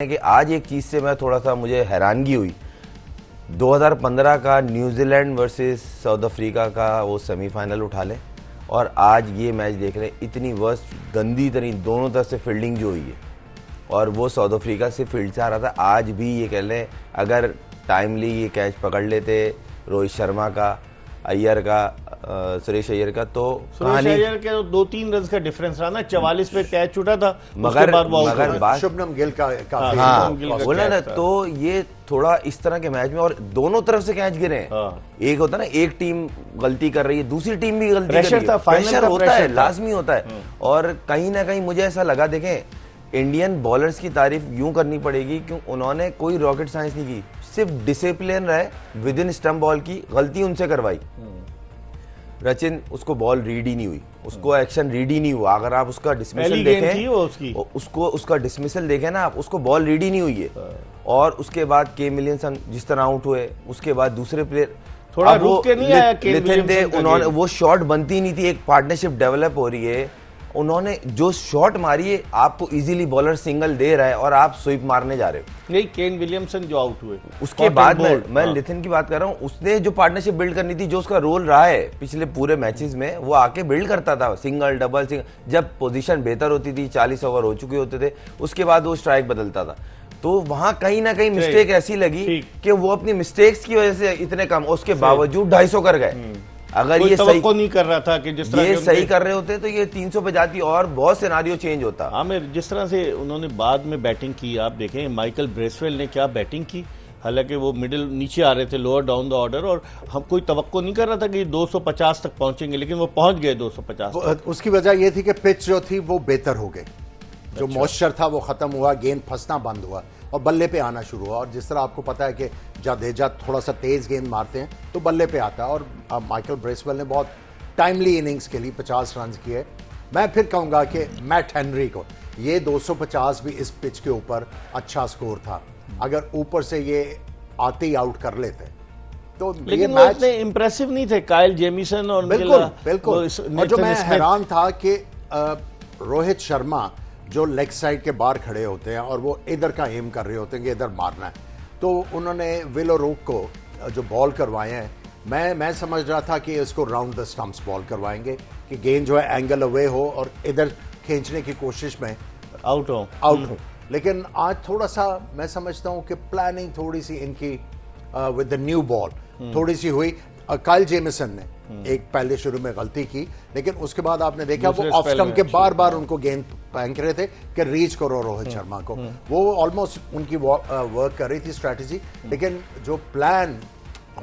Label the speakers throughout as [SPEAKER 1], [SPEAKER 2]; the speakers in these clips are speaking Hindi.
[SPEAKER 1] कि आज एक चीज़ से मैं थोड़ा सा मुझे हैरानगी हुई। 2015 का न्यूजीलैंड वर्सेस साउथ अफ्रीका का वो सेमीफाइनल उठा लें और आज ये मैच देख रहे हैं, इतनी वर्स्ट गंदी तरी दोनों तरफ से फील्डिंग जो हुई है और वो साउथ अफ्रीका से फील्ड से आ रहा था। आज भी ये कह लें अगर टाइमली ये कैच पकड़ लेते रोहित शर्मा का, अय्यर का, सुरेश अय्यर का, तो
[SPEAKER 2] सुरेश अय्यर के 2-3 रन का डिफरेंस रहा ना। 44 पे कैच छूटा था,
[SPEAKER 1] मगर
[SPEAKER 2] बात
[SPEAKER 1] शुभमन गिल का बोला ना, तो ये थोड़ा इस तरह के मैच में और दोनों तरफ से कैच गिरे हैं। एक होता है ना, एक टीम गलती कर रही है, दूसरी टीम भी गलती कर रही है, प्रेशर होता है, लाजमी होता है। और कहीं ना कहीं मुझे ऐसा लगा, देखें इंडियन बॉलर्स की तारीफ यूं करनी पड़ेगी क्यों उन्होंने कोई रॉकेट साइंस नहीं की, सिर्फ डिसिप्लिन रहे, विद इन स्टंप बॉल की गलती उनसे करवाई। रचिन उसको बॉल रीड ही नहीं हुई, उसको एक्शन रीड ही नहीं हुआ। अगर आप उसका डिसमिसल देखें, उसका डिसमिसल देखें ना आप, उसको बॉल रीड ही नहीं हुई है। और उसके बाद के विलियमसन जिस तरह आउट हुए, उसके बाद दूसरे प्लेयर
[SPEAKER 2] थोड़ा रुक के नहीं आया के विलियमसन,
[SPEAKER 1] उन्होंने वो शॉट बनती नहीं थी, एक पार्टनरशिप डेवलप हो रही है, उन्होंने जो शॉट मारी है आपको इजीली बॉलर सिंगल दे रहा है और आप स्वीप मारने जा रहे हो।
[SPEAKER 2] नहीं, केन विलियमसन जो आउट हुए
[SPEAKER 1] उसके बाद मैं लिथन की बात कर रहा हूँ, उसने जो पार्टनरशिप बिल्ड करनी थी, जो उसका रोल रहा है पिछले पूरे मैचेस में, वो आके बिल्ड करता था सिंगल डबल सिंगल। जब पोजीशन बेहतर होती थी, 40 ओवर हो चुके होते थे, उसके बाद वो स्ट्राइक बदलता था। तो वहां कहीं ना कहीं मिस्टेक ऐसी लगी कि वो अपनी मिस्टेक्स की वजह से इतने कम, उसके बावजूद 250 कर गए। अगर ये सही
[SPEAKER 2] नहीं कर रहा था कि जिस तरह
[SPEAKER 1] ये सही कर रहे होते तो ये 300 पे जाती और बहुत सिनारियो चेंज होता।
[SPEAKER 2] आमिर, जिस तरह से उन्होंने बाद में बैटिंग की, आप देखें माइकल ब्रेसवेल ने क्या बैटिंग की। हालांकि वो मिडिल नीचे आ रहे थे, लोअर डाउन द ऑर्डर, और हम कोई तवक्को नहीं कर रहा था कि 250 तक पहुंचेंगे, लेकिन वो पहुंच गए 250 तक।
[SPEAKER 3] उसकी वजह ये थी कि पिच जो थी वो बेहतर हो गई, जो मॉइस्चर था वो खत्म हुआ, गेंद फंसना बंद हुआ और बल्ले पे आना शुरू हुआ। और जिस तरह आपको पता है कि जडेजा थोड़ा सा तेज गेंद मारते हैं तो बल्ले पे आता है, और माइकल ब्रेसवेल ने बहुत टाइमली इनिंग्स के लिए 50 रन किए। मैं फिर कहूंगा कि मैट हेनरी को ये 250 भी इस पिच के ऊपर अच्छा स्कोर था। अगर ऊपर से ये आते ही आउट कर लेते तो
[SPEAKER 2] लेकिन
[SPEAKER 3] ये
[SPEAKER 2] वो
[SPEAKER 3] मैच
[SPEAKER 2] इतने इंप्रेसिव नहीं थे काइल जेमिसन और
[SPEAKER 3] बिल्कुल। और जो मैं हैरान था कि रोहित शर्मा जो लेग साइड के बाहर खड़े होते हैं और वो इधर का एम कर रहे होते हैं कि इधर मारना है, तो उन्होंने विल और रोक को जो बॉल करवाए हैं, मैं समझ रहा था कि इसको राउंड द स्टंप्स बॉल करवाएंगे कि गेंद जो है एंगल अवे हो और इधर खींचने की कोशिश में
[SPEAKER 2] आउट हो।
[SPEAKER 3] लेकिन आज थोड़ा सा मैं समझता हूं कि प्लानिंग थोड़ी सी इनकी विद द न्यू बॉल थोड़ी सी हुई। काइल जेमिसन ने एक पहले शुरू में गलती की, लेकिन उसके बाद आपने देखा वो ऑफ स्टंप के बार बार उनको गेंद फेंक रहे थे कि रीच करो रोहित शर्मा को। वो ऑलमोस्ट उनकी वर्क कर रही थी स्ट्रैटेजी, लेकिन जो प्लान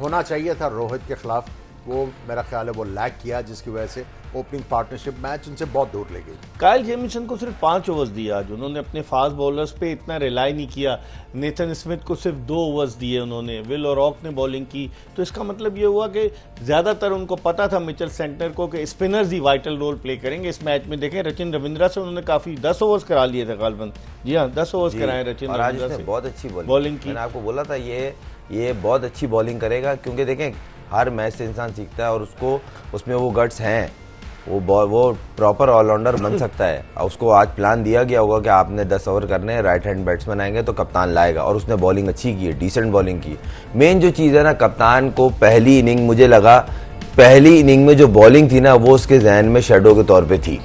[SPEAKER 3] होना चाहिए था रोहित के खिलाफ वो मेरा ख्याल है वो लैक किया, जिसकी वजह से ओपनिंग पार्टनरशिप मैच उनसे बहुत दूर ले गई।
[SPEAKER 2] काइल जेमिसन को सिर्फ 5 ओवर्स दिया आज उन्होंने, अपने फास्ट बॉलर्स पे इतना रिलाई नहीं किया। नेथन स्मिथ को सिर्फ 2 ओवर्स दिए उन्होंने, विल और रॉक ने बॉलिंग की। तो इसका मतलब ये हुआ कि ज्यादातर उनको पता था मिचेल सेंटर को कि स्पिनर्स ही वाइटल रोल प्ले करेंगे इस मैच में। देखें रचिन रविंद्रा से उन्होंने काफी 10 ओवर्स करा लिए थे गालबन। जी हाँ, 10 ओवर्स कराए रचिन रविंद्रा से,
[SPEAKER 1] बहुत अच्छी
[SPEAKER 2] बॉलिंग की।
[SPEAKER 1] मैंने आपको बोला था ये बहुत अच्छी बॉलिंग करेगा, क्योंकि देखें हर मैच से इंसान सीखता है और उसको उसमें वो गट्स हैं, वो प्रॉपर ऑलराउंडर बन सकता है। उसको आज प्लान दिया गया होगा कि आपने 10 ओवर करने हैं, राइट हैंड बैट्समैन आएंगे तो कप्तान लाएगा, और उसने बॉलिंग अच्छी की है, डिसेंट बॉलिंग की। मेन जो चीज़ है ना, कप्तान को पहली इनिंग, मुझे लगा पहली इनिंग में जो बॉलिंग थी ना वो उसके जहन में शेडो के तौर पर थी,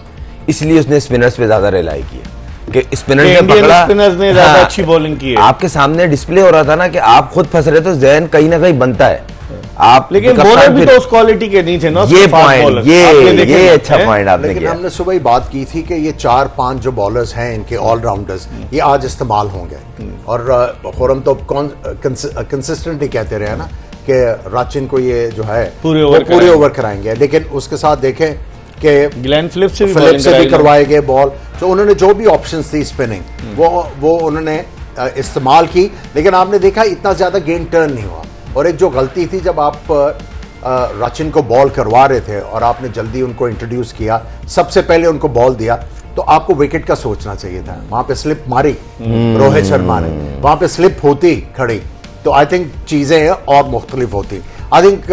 [SPEAKER 1] इसलिए उसने स्पिनर्स पे ज़्यादा रिलाई किया कि स्पिनर ने पकड़ा,
[SPEAKER 2] स्पिनर्स ने ज़्यादा अच्छी बॉलिंग की है।
[SPEAKER 1] आपके सामने डिस्प्ले हो रहा था ना कि आप खुद फंस रहे तो जहन कहीं ना कहीं बनता है। आप
[SPEAKER 2] लेकिन बॉलर भी तो उस क्वालिटी के नहीं थे ना।
[SPEAKER 1] ये पॉइंट, ये अच्छा पॉइंट आपने
[SPEAKER 3] लेकिन
[SPEAKER 1] किया।
[SPEAKER 3] हमने सुबह ही बात की थी कि ये 4-5 जो बॉलर्स हैं इनके ऑलराउंडर्स, ये आज इस्तेमाल होंगे। और खुरम तो कंसिस्टेंटली कहते रहे ना कि राचिन को ये जो है पूरे ओवर कराएंगे, लेकिन उसके साथ देखें कि
[SPEAKER 2] ग्लेन फिलिप्स से
[SPEAKER 3] भी करवाए गए बॉल। तो उन्होंने जो भी ऑप्शंस थी स्पिनिंग वो उन्होंने इस्तेमाल की, लेकिन आपने देखा इतना ज्यादा गेम टर्न नहीं हुआ। और एक जो गलती थी, जब आप राचिन को बॉल करवा रहे थे और आपने जल्दी उनको इंट्रोड्यूस किया, सबसे पहले उनको बॉल दिया, तो आपको विकेट का सोचना चाहिए था। वहां पे स्लिप मारी रोहित शर्मा ने, वहां पे स्लिप होती खड़ी तो आई थिंक चीजें और मुख्तलिफ होती। आई थिंक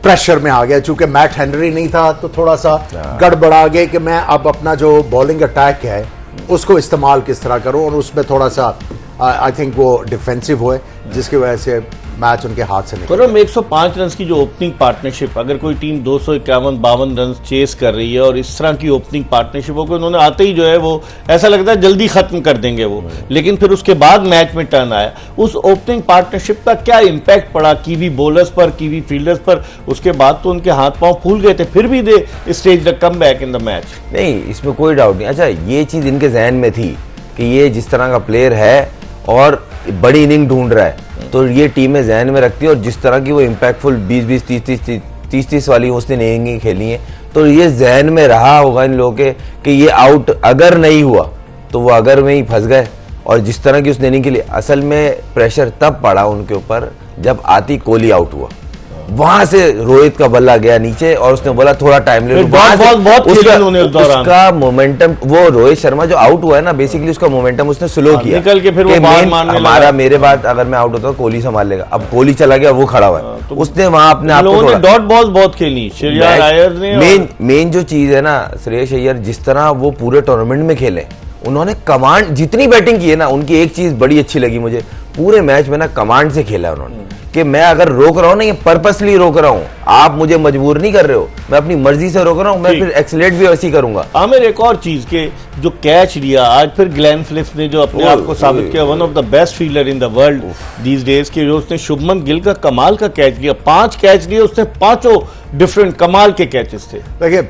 [SPEAKER 3] प्रेशर में आ गया, चूंकि मैट हेनरी नहीं था तो थोड़ा सा गड़बड़ा गया कि मैं अब अपना जो बॉलिंग अटैक है उसको इस्तेमाल किस तरह करो, और उसमें थोड़ा सा आई थिंक वो डिफेंसिव हुए, जिसकी वजह से मैच उनके हाथ से निकल
[SPEAKER 2] गया। 105 रन की जो ओपनिंग पार्टनरशिप, अगर कोई टीम 251-52 रन चेस कर रही है और इस तरह की ओपनिंग पार्टनरशिप हो, उन्होंने आते ही जो है वो ऐसा लगता है जल्दी खत्म कर देंगे वो, लेकिन फिर उसके बाद मैच में टर्न आया। उस ओपनिंग पार्टनरशिप का क्या इंपैक्ट पड़ा कीवी बॉलर्स पर, कीवी फील्डर्स पर? उसके बाद तो उनके हाथ पांव फूल गए थे, फिर भी they stage the come back in the match.
[SPEAKER 1] नहीं, इसमें कोई डाउट नहीं। अच्छा, ये चीज इनके जहन में थी कि ये जिस तरह का प्लेयर है और बड़ी इनिंग ढूंढ रहा है, तो ये टीमें जहन में रखती है, और जिस तरह की वो इम्पैक्टफुल 20-20, 30-30 वाली उसने इनिंग खेली है, तो ये जहन में रहा होगा इन लोगों के कि ये आउट अगर नहीं हुआ तो वो अगर में ही फंस गए। और जिस तरह की उसने इनिंग खेली, असल में प्रेशर तब पड़ा उनके ऊपर जब आती कोहली आउट हुआ। वहां से रोहित का बल्ला गया नीचे और उसने बोला थोड़ा टाइम ले लो।
[SPEAKER 2] बहुत
[SPEAKER 1] उसका मोमेंटम, वो रोहित शर्मा जो आउट हुआ है ना, बेसिकली उसका मोमेंटम उसने स्लो किया,
[SPEAKER 2] निकल के फिर वो
[SPEAKER 1] हमारा मेरे बाद अगर मैं आउट होता हूँ कोहली संभाल लेगा। अब कोहली चला गया, वो खड़ा हुआ है, तो उसने वहां अपने आप को
[SPEAKER 2] डॉट बॉल बहुत खेली श्रेयस अय्यर ने।
[SPEAKER 1] मेन जो चीज है ना, श्रेयस अय्यर जिस तरह वो पूरे टूर्नामेंट में खेले, उन्होंने कमांड जितनी बैटिंग की है ना, उनकी एक चीज बड़ी अच्छी लगी मुझे, पूरे मैच में ना कमांड से खेला उन्होंने कि मैं अगर रोक रहा हूं ना, ये पर्पसली रोक रहा हूं, आप मुझे मजबूर नहीं कर रहे हो, मैं अपनी मर्जी से रोक रहा हूं, मैं फिर एक्सीलेट भी वैसे ही करूंगा।
[SPEAKER 2] आमिर, एक और चीज के जो कैच लिया आज फिर ग्लेन फिलिप्स ने, जो अपने आप को साबित किया one of the best fielder in the world these days के, जो उसने शुभमन गिल का कमाल का कैच लिया, 5 कैच लिए उसने, 5 डिफरेंट कमाल के कैचेस थे।
[SPEAKER 3] देखिए,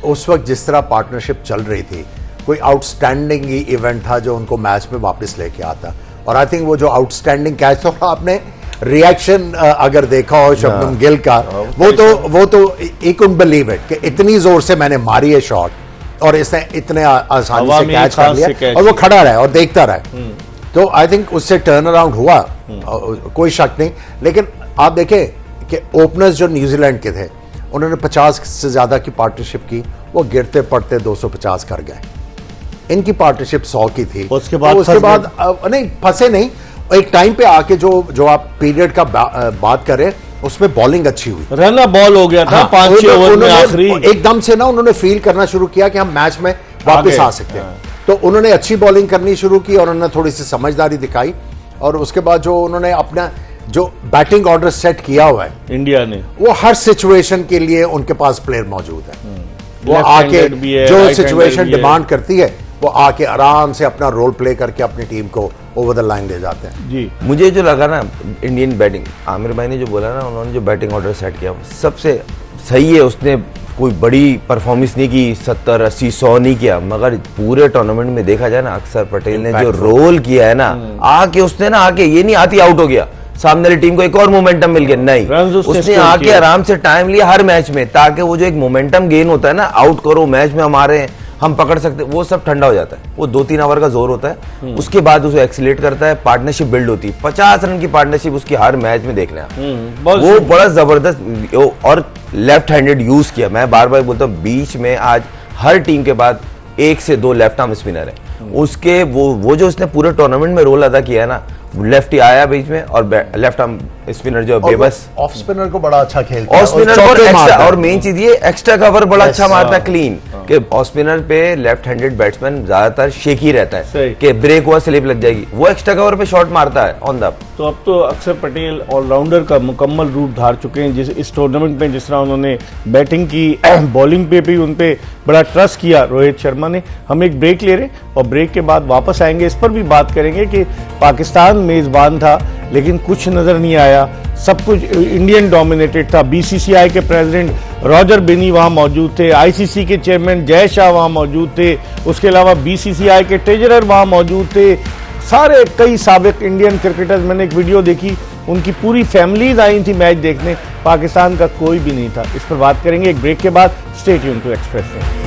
[SPEAKER 3] उस वक्त जिस तरह पार्टनरशिप चल रही थी, कोई आउटस्टैंडिंग ही इवेंट था जो उनको मैच में वापस लेके आता, और आई थिंक वो जो आउटस्टैंडिंग कैच था, आपने रिएक्शन अगर देखा हो शबनम गिल का, वो तो ही कुडंट बिलीव इट कि इतनी जोर से मैंने मारी है शॉट और इसने इतने आसानी से कैच कर लिया, और वो खड़ा रहा और देखता रहा। तो आई थिंक उससे टर्न अराउंड हुआ, कोई शक नहीं। लेकिन आप देखें कि ओपनर्स जो न्यूजीलैंड के थे, उन्होंने 50 से ज्यादा की पार्टनरशिप की, वो गिरते पड़ते 250 कर गए। इनकी पार्टनरशिप 100 की थी, उसके बाद नहीं फंसे नहीं, एक टाइम पे आके जो आप पीरियड का बात करें, उसमें बॉलिंग अच्छी हुई,
[SPEAKER 2] रन बॉल हो गया था 5-6 ओवर में आखिरी,
[SPEAKER 3] एकदम से ना उन्होंने फील करना शुरू किया कि हम मैच में वापस आ सकते हैं। तो उन्होंने अच्छी बॉलिंग करनी शुरू की और उन्होंने थोड़ी सी समझदारी दिखाई, और उसके बाद जो उन्होंने अपना जो बैटिंग ऑर्डर सेट किया हुआ है
[SPEAKER 2] इंडिया ने,
[SPEAKER 3] वो हर सिचुएशन के लिए उनके पास प्लेयर मौजूद है। वो आके जो सिचुएशन डिमांड करती है, वो आके आराम से अपना रोल प्ले करके अपनी टीम को ओवर द लाइन ले जाते हैं।
[SPEAKER 1] जी, मुझे जो लगा ना इंडियन बैटिंग, आमिर भाई ने जो बोला ना, उन्होंने जो बैटिंग ऑर्डर सेट किया सबसे सही है। उसने कोई बड़ी परफॉर्मेंस नहीं की, 70, 80, 100 नहीं किया, मगर पूरे टूर्नामेंट में देखा जाए ना, अक्षर पटेल ने जो रोल किया है ना, आके उसने ना आके ये नहीं आती आउट हो गया, सामने वाली टीम को एक और मोमेंटम मिल गया, नहीं, उसने आके आराम से टाइम लिया हर मैच में, ताकि वो जो एक मोमेंटम गेन होता है ना, आउट करो मैच में हमारे हैं, हम पकड़ सकते, वो सब ठंडा हो जाता है। वो 2-3 ओवर का जोर होता है, उसके बाद उसे एक्सीलेट करता है, पार्टनरशिप बिल्ड होती है। 50 रन की पार्टनरशिप उसकी हर मैच में देखना है, वो बड़ा जबरदस्त, और लेफ्ट हैंडेड यूज किया। मैं बार बार बोलता हूँ, बीच में आज हर टीम के बाद 1 से 2 लेफ्ट आर्म स्पिनर है, उसके वो जो उसने पूरे टूर्नामेंट में रोल अदा किया है ना, लेफ्टी आया बीच में, और लेफ्ट आर्म स्पिनर जो बेबस
[SPEAKER 3] ऑफ स्पिनर को बड़ा अच्छा खेलता
[SPEAKER 1] है, ऑफ स्पिनर और मेन चीज ये एक्स्ट्रा कवर बड़ा अच्छा मारता है, क्लीन, कि ऑफ स्पिनर पे लेफ्ट हैंडेड बैट्समैन ज्यादातर शेकी रहता है कि ब्रेक हुआ स्लिप लग जाएगी, वो एक्स्ट्रा कवर पे शॉट मारता है ऑन द।
[SPEAKER 2] तो अब तो अक्षर पटेल ऑलराउंडर का मुकम्मल रूप धार चुके हैं, जिस इस टूर्नामेंट में जिस तरह उन्होंने बैटिंग की, बॉलिंग पे भी उन पे बड़ा ट्रस्ट किया रोहित शर्मा ने। हम एक ब्रेक ले रहे हैं और ब्रेक के बाद वापस आएंगे, इस पर भी बात करेंगे कि पाकिस्तान मेजबान था लेकिन कुछ नजर नहीं आया, सब कुछ इंडियन डोमिनेटेड था। बीसीसीआई के प्रेसिडेंट रॉजर बेनी वहां मौजूद थे, आईसीसी के चेयरमैन जय शाह वहां मौजूद थे, उसके अलावा बीसीसीआई के ट्रेजरर वहां मौजूद थे, सारे कई साबिक इंडियन क्रिकेटर्स। मैंने एक वीडियो देखी, उनकी पूरी फैमिलीज आई थी मैच देखने, पाकिस्तान का कोई भी नहीं था। इस पर बात करेंगे एक ब्रेक के बाद। Stay tuned to express.